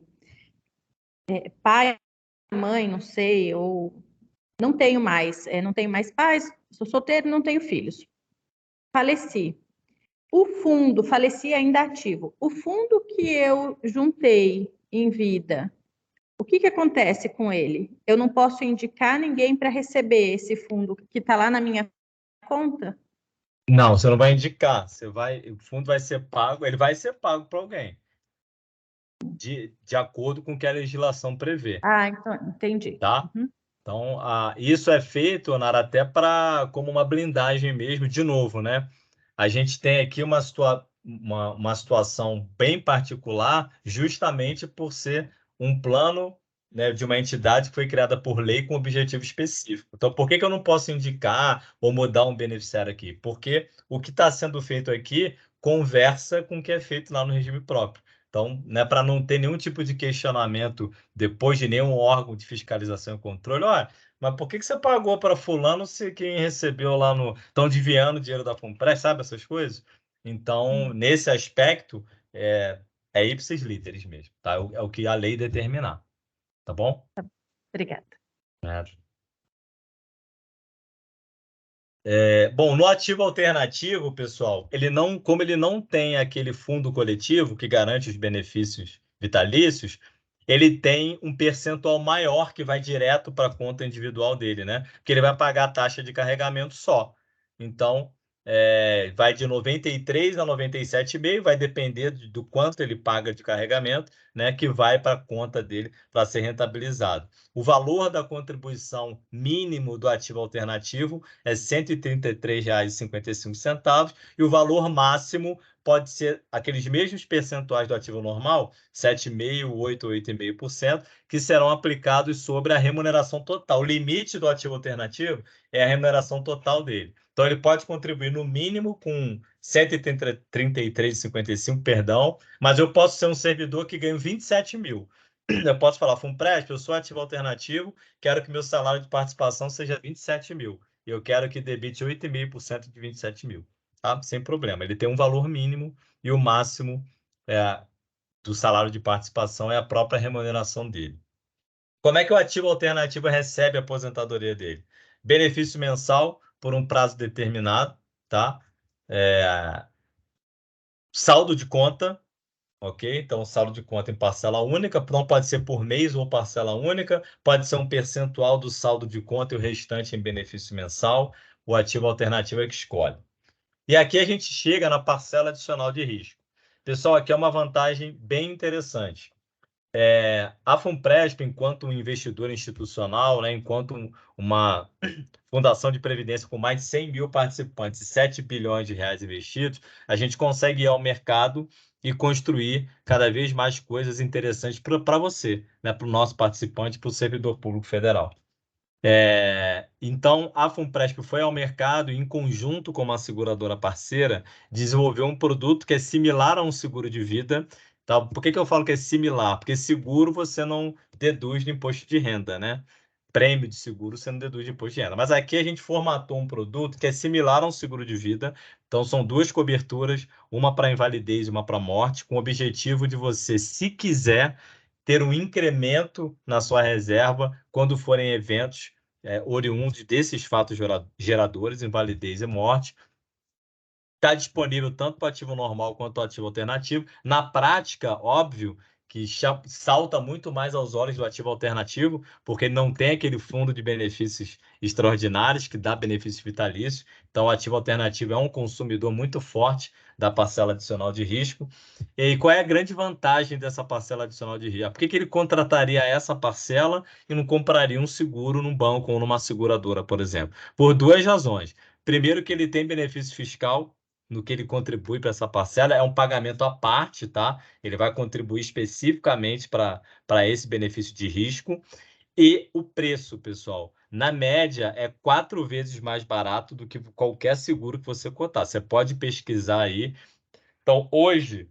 pai, mãe, não sei, ou não tenho mais pais, sou solteiro, não tenho filhos. Faleci. Faleci ainda ativo. O fundo que eu juntei em vida, o que acontece com ele? Eu não posso indicar ninguém para receber esse fundo que está lá na minha conta? Não, você não vai indicar. O fundo vai ser pago, ele vai ser pago para alguém. De acordo com o que a legislação prevê. Ah, então, entendi. Tá? Uhum. Então, isso é feito, Nara, até como uma blindagem mesmo, de novo, né? A gente tem aqui uma situação bem particular, justamente por ser um plano, né, de uma entidade que foi criada por lei com objetivo específico. Então, por que eu não posso indicar ou mudar um beneficiário aqui? Porque o que está sendo feito aqui conversa com o que é feito lá no regime próprio. Então, né, para não ter nenhum tipo de questionamento depois de nenhum órgão de fiscalização e controle, olha, mas por que você pagou para fulano se quem recebeu lá no... Estão desviando dinheiro da FUNPRESP, sabe essas coisas? Então, nesse aspecto, é ipsis literis mesmo, tá? É o que a lei determinar, tá bom? Obrigada. Bom, no ativo alternativo, pessoal, como ele não tem aquele fundo coletivo que garante os benefícios vitalícios, ele tem um percentual maior que vai direto para a conta individual dele, né? Porque ele vai pagar a taxa de carregamento só. Então, vai de 93 a 97,5, vai depender do quanto ele paga de carregamento, né? Que vai para a conta dele para ser rentabilizado. O valor da contribuição mínimo do ativo alternativo é R$ 133,55 e o valor máximo pode ser aqueles mesmos percentuais do ativo normal, 7,5%, 8%, 8,5%, que serão aplicados sobre a remuneração total. O limite do ativo alternativo é a remuneração total dele. Então, ele pode contribuir no mínimo com R$ 133,55, perdão, mas eu posso ser um servidor que ganha 27 mil. Eu posso falar, FUNPRESP, eu sou ativo alternativo, quero que meu salário de participação seja 27 mil. E eu quero que debite 8,5% de 27 mil. Tá? Sem problema. Ele tem um valor mínimo e o máximo do salário de participação é a própria remuneração dele. Como é que o ativo alternativo recebe a aposentadoria dele? Benefício mensal por um prazo determinado, tá? Saldo de conta, ok? Então, saldo de conta em parcela única, não pode ser por mês ou parcela única, pode ser um percentual do saldo de conta e o restante em benefício mensal. O ativo alternativo é que escolhe. E aqui a gente chega na parcela adicional de risco. Pessoal, aqui é uma vantagem bem interessante. A FUNPRESP, enquanto um investidor institucional, né, enquanto uma fundação de previdência com mais de 100 mil participantes e 7 bilhões de reais investidos, a gente consegue ir ao mercado e construir cada vez mais coisas interessantes para você, né, para o nosso participante, para o servidor público federal. Então, a FUNPRESP foi ao mercado e, em conjunto com uma seguradora parceira, desenvolveu um produto que é similar a um seguro de vida. Tá? Por que eu falo que é similar? Porque seguro você não deduz de imposto de renda, né? Prêmio de seguro você não deduz de imposto de renda. Mas aqui a gente formatou um produto que é similar a um seguro de vida. Então, são duas coberturas, uma para invalidez e uma para morte, com o objetivo de você, se quiser, ter um incremento na sua reserva quando forem eventos oriundos desses fatos geradores, invalidez e morte. Está disponível tanto para o ativo normal quanto para o ativo alternativo. Na prática, óbvio que salta muito mais aos olhos do ativo alternativo, porque ele não tem aquele fundo de benefícios extraordinários que dá benefício vitalício. Então, o ativo alternativo é um consumidor muito forte da parcela adicional de risco. E qual é a grande vantagem dessa parcela adicional de risco? Por que ele contrataria essa parcela e não compraria um seguro num banco ou numa seguradora, por exemplo? Por duas razões. Primeiro, que ele tem benefício fiscal no que ele contribui para essa parcela, é um pagamento à parte, tá? Ele vai contribuir especificamente para esse benefício de risco. E o preço, pessoal, na média, é 4 vezes mais barato do que qualquer seguro que você cotar. Você pode pesquisar aí. Então, hoje,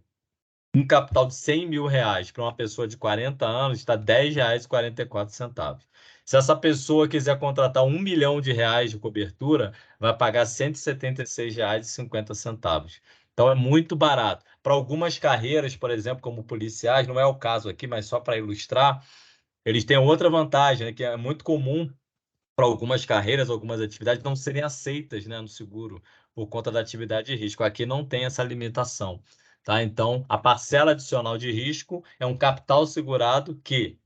um capital de 100 mil reais para uma pessoa de 40 anos está R$ 10,44. Se essa pessoa quiser contratar R$ 1 milhão de cobertura, vai pagar R$ 176,50. Então, é muito barato. Para algumas carreiras, por exemplo, como policiais, não é o caso aqui, mas só para ilustrar, eles têm outra vantagem, né, que é muito comum para algumas carreiras, algumas atividades não serem aceitas, né, no seguro, por conta da atividade de risco. Aqui não tem essa limitação. Tá? Então, a parcela adicional de risco é um capital segurado que,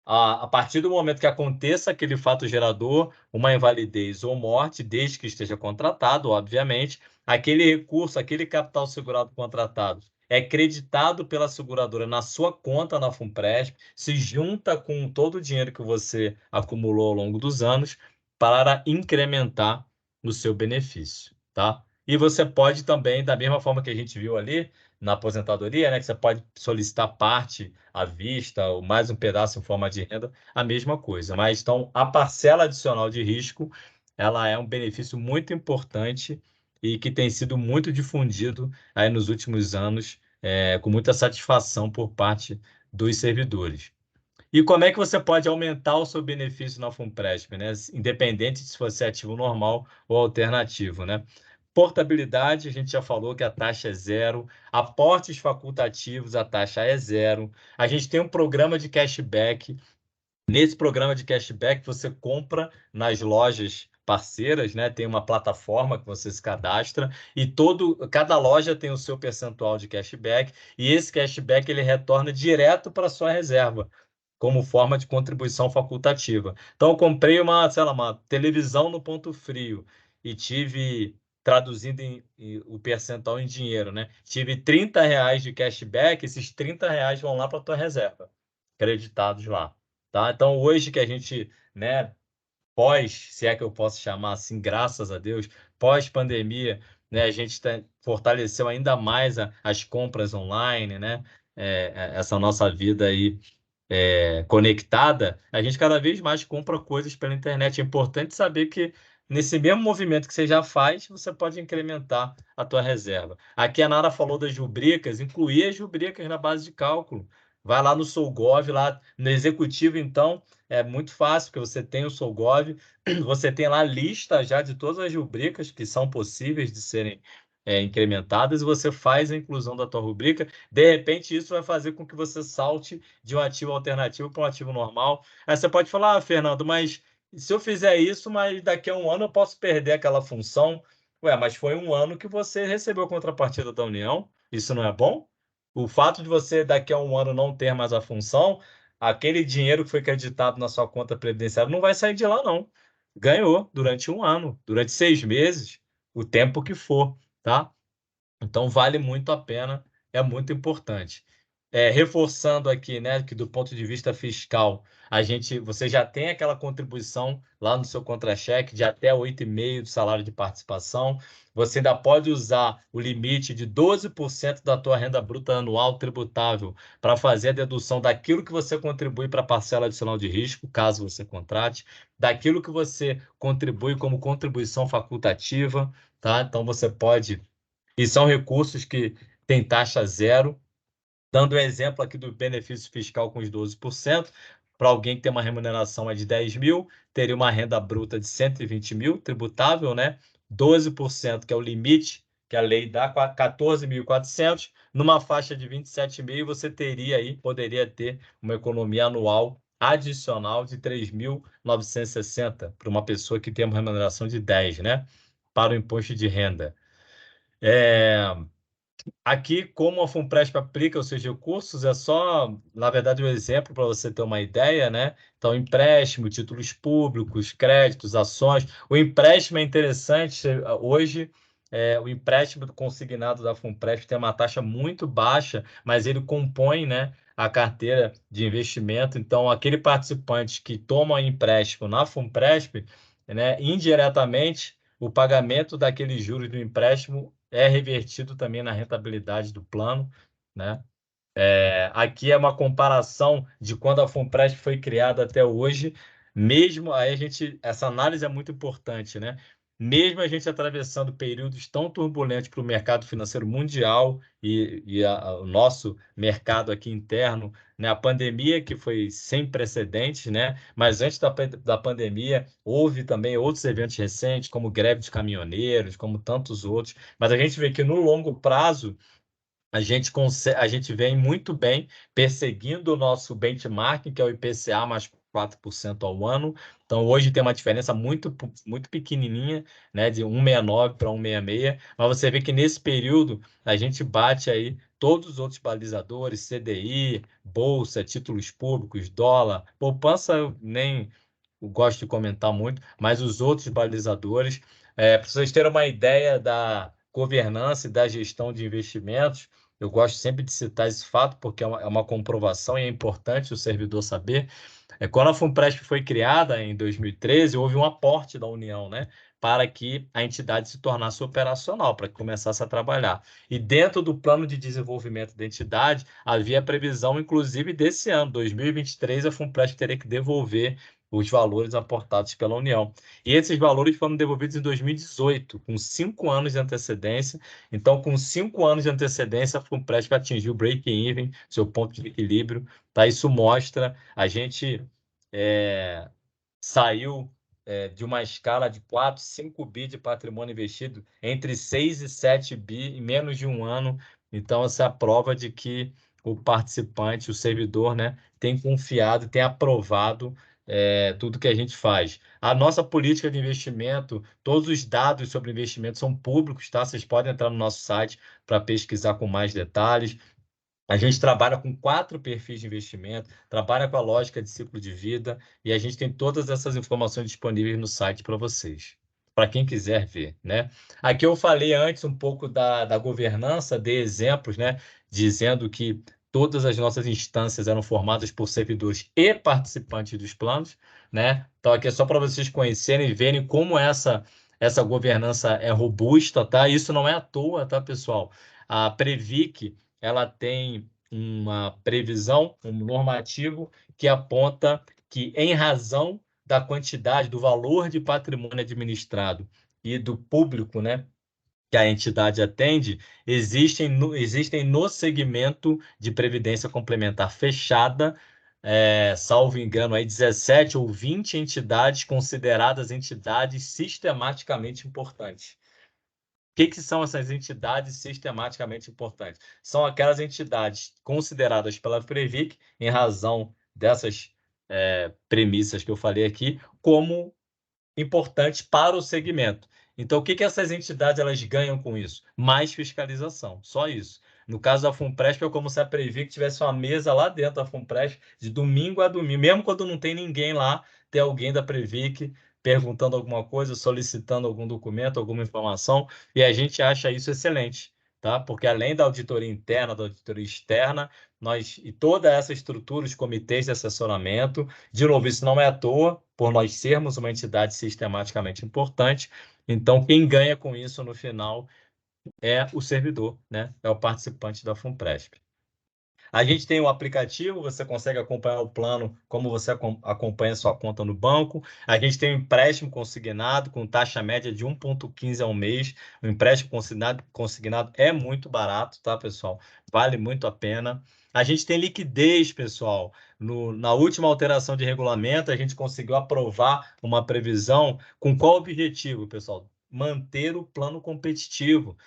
a partir do momento que aconteça aquele fato gerador, uma invalidez ou morte, desde que esteja contratado, obviamente, aquele recurso, aquele capital segurado contratado é creditado pela seguradora na sua conta na FUNPRESP, se junta com todo o dinheiro que você acumulou ao longo dos anos para incrementar o seu benefício, tá? E você pode também, da mesma forma que a gente viu ali, na aposentadoria, né, que você pode solicitar parte à vista ou mais um pedaço em forma de renda, a mesma coisa. Mas então a parcela adicional de risco, ela é um benefício muito importante e que tem sido muito difundido aí nos últimos anos, com muita satisfação por parte dos servidores. E como é que você pode aumentar o seu benefício na FUNPRESP, né? Independente se você é ativo normal ou alternativo, né? Portabilidade, a gente já falou que a taxa é zero. Aportes facultativos, a taxa é zero. A gente tem um programa de cashback. Nesse programa de cashback, você compra nas lojas parceiras, né? Tem uma plataforma que você se cadastra e cada loja tem o seu percentual de cashback e esse cashback ele retorna direto para a sua reserva, como forma de contribuição facultativa. Então, eu comprei sei lá, uma televisão no ponto frio e tive, traduzindo o percentual em dinheiro, né? Tive R$ 30 de cashback, esses R$ 30 vão lá para a tua reserva, creditados lá, tá? Então, hoje que a gente, né, se é que eu posso chamar assim, graças a Deus, pós-pandemia, né, a gente fortaleceu ainda mais as compras online, né? Essa nossa vida aí conectada, a gente cada vez mais compra coisas pela internet. É importante saber que nesse mesmo movimento que você já faz, você pode incrementar a tua reserva. Aqui a Nara falou das rubricas, incluir as rubricas na base de cálculo. Vai lá no Solgov, lá no executivo, então, é muito fácil, porque você tem o Solgov, você tem lá a lista já de todas as rubricas que são possíveis de serem incrementadas, e você faz a inclusão da tua rubrica. De repente, isso vai fazer com que você salte de um ativo alternativo para um ativo normal. Aí você pode falar, Fernando, mas se eu fizer isso, mas daqui a um ano eu posso perder aquela função. Ué, mas foi um ano que você recebeu a contrapartida da União. Isso não é bom? O fato de você daqui a um ano não ter mais a função, aquele dinheiro que foi creditado na sua conta previdenciária não vai sair de lá, não. Ganhou durante um ano, durante 6 meses, o tempo que for, tá? Então, vale muito a pena, é muito importante. Reforçando aqui, né, que do ponto de vista fiscal, você já tem aquela contribuição lá no seu contra-cheque de até 8,5% do salário de participação. Você ainda pode usar o limite de 12% da tua renda bruta anual tributável para fazer a dedução daquilo que você contribui para a parcela adicional de risco, caso você contrate, daquilo que você contribui como contribuição facultativa, tá? Então, você pode... E são recursos que têm taxa zero. Dando o exemplo aqui do benefício fiscal com os 12%, para alguém que tem uma remuneração de 10 mil, teria uma renda bruta de 120 mil, tributável, né? 12%, que é o limite que a lei dá, 14.400, numa faixa de 27,5, você poderia ter uma economia anual adicional de 3.960 para uma pessoa que tem uma remuneração de 10, né? Para o imposto de renda. Aqui, como a FUNPRESP aplica os seus recursos, é só, na verdade, um exemplo para você ter uma ideia, né? Então, empréstimo, títulos públicos, créditos, ações. O empréstimo é interessante. Hoje, o empréstimo consignado da FUNPRESP tem uma taxa muito baixa, mas ele compõe, né, a carteira de investimento. Então, aquele participante que toma empréstimo na FUNPRESP, né, indiretamente, o pagamento daqueles juros do empréstimo é revertido também na rentabilidade do plano, né? Aqui é uma comparação de quando a FUNPRESP foi criada até hoje, mesmo aí essa análise é muito importante, né? Mesmo a gente atravessando períodos tão turbulentos para o mercado financeiro mundial e o nosso mercado aqui interno, né? A pandemia que foi sem precedentes, né? Mas antes da pandemia houve também outros eventos recentes, como greve de caminhoneiros, como tantos outros. Mas a gente vê que no longo prazo a gente vem muito bem perseguindo o nosso benchmark, que é o IPCA mais 4% ao ano. Então, hoje tem uma diferença muito, muito pequenininha, né, de 1,69 para 1,66, mas você vê que nesse período a gente bate aí todos os outros balizadores, CDI, Bolsa, títulos públicos, dólar, poupança eu nem gosto de comentar muito, mas os outros balizadores. Para vocês terem uma ideia da governança e da gestão de investimentos, eu gosto sempre de citar esse fato, porque é uma comprovação e é importante o servidor saber. Quando a FUNPRESP foi criada em 2013, houve um aporte da União, né, para que a entidade se tornasse operacional, para que começasse a trabalhar. E dentro do plano de desenvolvimento da entidade, havia previsão, inclusive, desse ano, 2023, a FUNPRESP teria que devolver os valores aportados pela União. E esses valores foram devolvidos em 2018, com 5 anos de antecedência. Então, com 5 anos de antecedência, a FUNPRESP atingiu o break-even, seu ponto de equilíbrio. Tá? Isso mostra, a gente saiu de uma escala de 4, 5 bi de patrimônio investido, entre 6 e 7 bi em menos de um ano. Então, essa é a prova de que o participante, o servidor, né, tem confiado, tem aprovado tudo que a gente faz. A nossa política de investimento, todos os dados sobre investimento são públicos, tá? Vocês podem entrar no nosso site para pesquisar com mais detalhes. A gente trabalha com 4 perfis de investimento, trabalha com a lógica de ciclo de vida e a gente tem todas essas informações disponíveis no site para vocês, para quem quiser ver, né? Aqui eu falei antes um pouco da governança, dei exemplos, né? Dizendo que todas as nossas instâncias eram formadas por servidores e participantes dos planos, né? Então aqui é só para vocês conhecerem e verem como essa governança é robusta, tá? Isso não é à toa, tá, pessoal? A Previc, ela tem uma previsão, um normativo que aponta que, em razão da quantidade, do valor de patrimônio administrado e do público, né, que a entidade atende, existem no segmento de previdência complementar fechada, salvo engano, aí 17 ou 20 entidades consideradas entidades sistematicamente importantes. O que são essas entidades sistematicamente importantes? São aquelas entidades consideradas pela Previc, em razão dessas premissas que eu falei aqui, como importantes para o segmento. Então, o que essas entidades elas ganham com isso? Mais fiscalização, só isso. No caso da Funpresp, é como se a Previc tivesse uma mesa lá dentro da Funpresp, de domingo a domingo, mesmo quando não tem ninguém lá, tem alguém da Previc perguntando alguma coisa, solicitando algum documento, alguma informação, e a gente acha isso excelente, tá? Porque além da auditoria interna, da auditoria externa, e toda essa estrutura, os comitês de assessoramento, de novo, isso não é à toa, por nós sermos uma entidade sistematicamente importante, então quem ganha com isso no final é o servidor, né? É o participante da Funpresp. A gente tem um aplicativo, você consegue acompanhar o plano como você acompanha a sua conta no banco. A gente tem um empréstimo consignado com taxa média de 1,15 ao mês. O empréstimo consignado é muito barato, tá, pessoal? Vale muito a pena. A gente tem liquidez, pessoal. Na última alteração de regulamento, a gente conseguiu aprovar uma previsão com qual objetivo, pessoal? Manter o plano competitivo.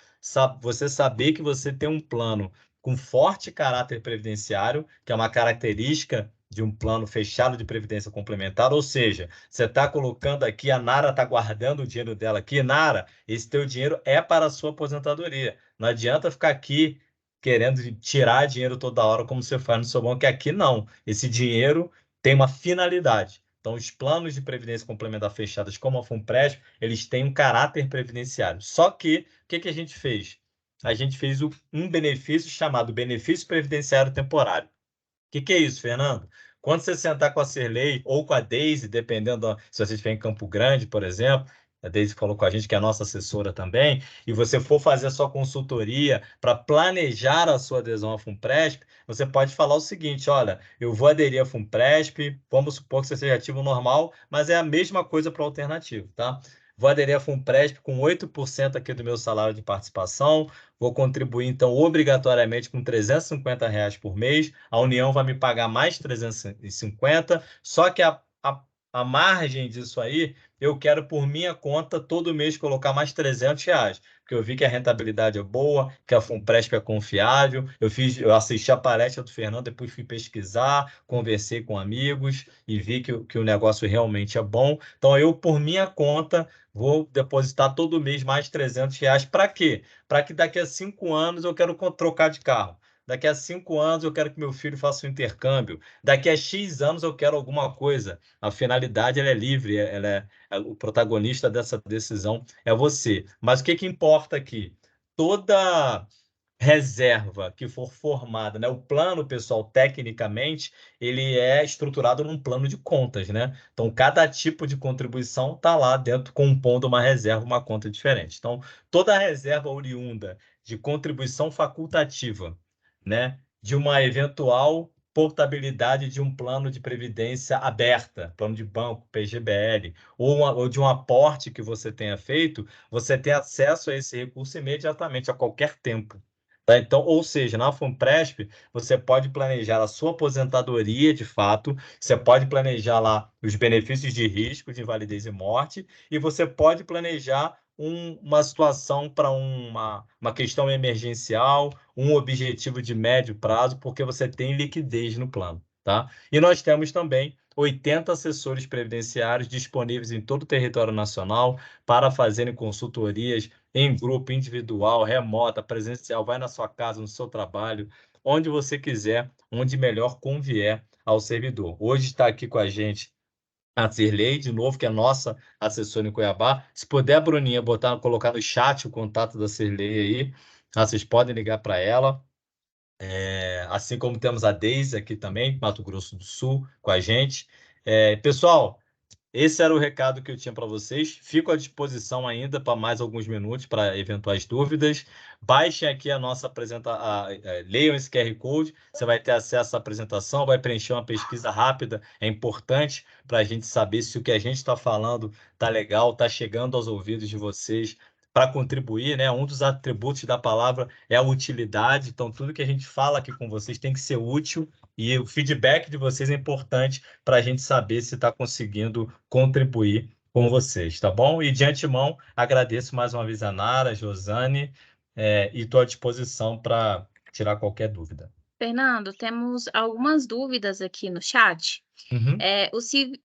Você saber que você tem um plano com forte caráter previdenciário, que é uma característica de um plano fechado de previdência complementar, ou seja, você está colocando aqui, a Nara está guardando o dinheiro dela aqui, Nara, esse teu dinheiro é para a sua aposentadoria. Não adianta ficar aqui querendo tirar dinheiro toda hora, como você faz no seu banco, que aqui não. Esse dinheiro tem uma finalidade. Então, os planos de previdência complementar fechados, como a Funpresp, eles têm um caráter previdenciário. Só que, o que a gente fez? A gente fez um benefício chamado benefício previdenciário temporário. O que é isso, Fernando? Quando você sentar com a Cirlei ou com a Deise, dependendo se você estiver em Campo Grande, por exemplo, a Deise falou com a gente que é a nossa assessora também, e você for fazer a sua consultoria para planejar a sua adesão à Funpresp, você pode falar o seguinte: olha, eu vou aderir à Funpresp, vamos supor que você seja ativo normal, mas é a mesma coisa para o alternativo, tá? Vou aderir à Funpresp com 8% aqui do meu salário de participação, vou contribuir, então, obrigatoriamente com R$350 por mês, a União vai me pagar mais 350, só que a margem disso aí, eu quero por minha conta todo mês colocar mais R$300, porque eu vi que a rentabilidade é boa, que a Funpresp é confiável, eu assisti a palestra do Fernando, depois fui pesquisar, conversei com amigos e vi que o negócio realmente é bom. Então, eu, por minha conta, vou depositar todo mês mais R$300. Para quê? Para que daqui a 5 anos eu quero trocar de carro. Daqui a 5 anos eu quero que meu filho faça um intercâmbio. Daqui a X anos eu quero alguma coisa. A finalidade ela é livre, o protagonista dessa decisão é você. Mas o que importa aqui? Toda reserva que for formada, né? O plano, pessoal, tecnicamente, ele é estruturado num plano de contas, né? Então, cada tipo de contribuição está lá dentro, compondo uma reserva, uma conta diferente. Então, toda reserva oriunda de contribuição facultativa, né? De uma eventual portabilidade de um plano de previdência aberta, plano de banco, PGBL, ou de um aporte que você tenha feito, você tem acesso a esse recurso imediatamente, a qualquer tempo. Tá? Então, ou seja, na Funpresp, você pode planejar a sua aposentadoria de fato, você pode planejar lá os benefícios de risco, de invalidez e morte, e você pode planejar uma situação para uma questão emergencial, um objetivo de médio prazo, porque você tem liquidez no plano. Tá? E nós temos também 80 assessores previdenciários disponíveis em todo o território nacional para fazerem consultorias em grupo, individual, remota, presencial, vai na sua casa, no seu trabalho, onde você quiser, onde melhor convier ao servidor. Hoje está aqui com a gente a Zirlei, de novo, que é nossa assessora em Cuiabá. Se puder, Bruninha, colocar no chat o contato da Zirlei aí, vocês podem ligar para ela. Assim como temos a Deise aqui também, Mato Grosso do Sul, com a gente. Pessoal, esse era o recado que eu tinha para vocês. Fico à disposição ainda para mais alguns minutos para eventuais dúvidas. Baixem aqui a nossa apresentação, leiam esse QR Code, você vai ter acesso à apresentação, vai preencher uma pesquisa rápida. É importante para a gente saber se o que a gente está falando está legal, está chegando aos ouvidos de vocês para contribuir, né? Um dos atributos da palavra é a utilidade. Então, tudo que a gente fala aqui com vocês tem que ser útil e o feedback de vocês é importante para a gente saber se está conseguindo contribuir com vocês, tá bom? E de antemão, agradeço mais uma vez a Nara, a Josane, e estou à disposição para tirar qualquer dúvida. Fernando, temos algumas dúvidas aqui no chat. Uhum.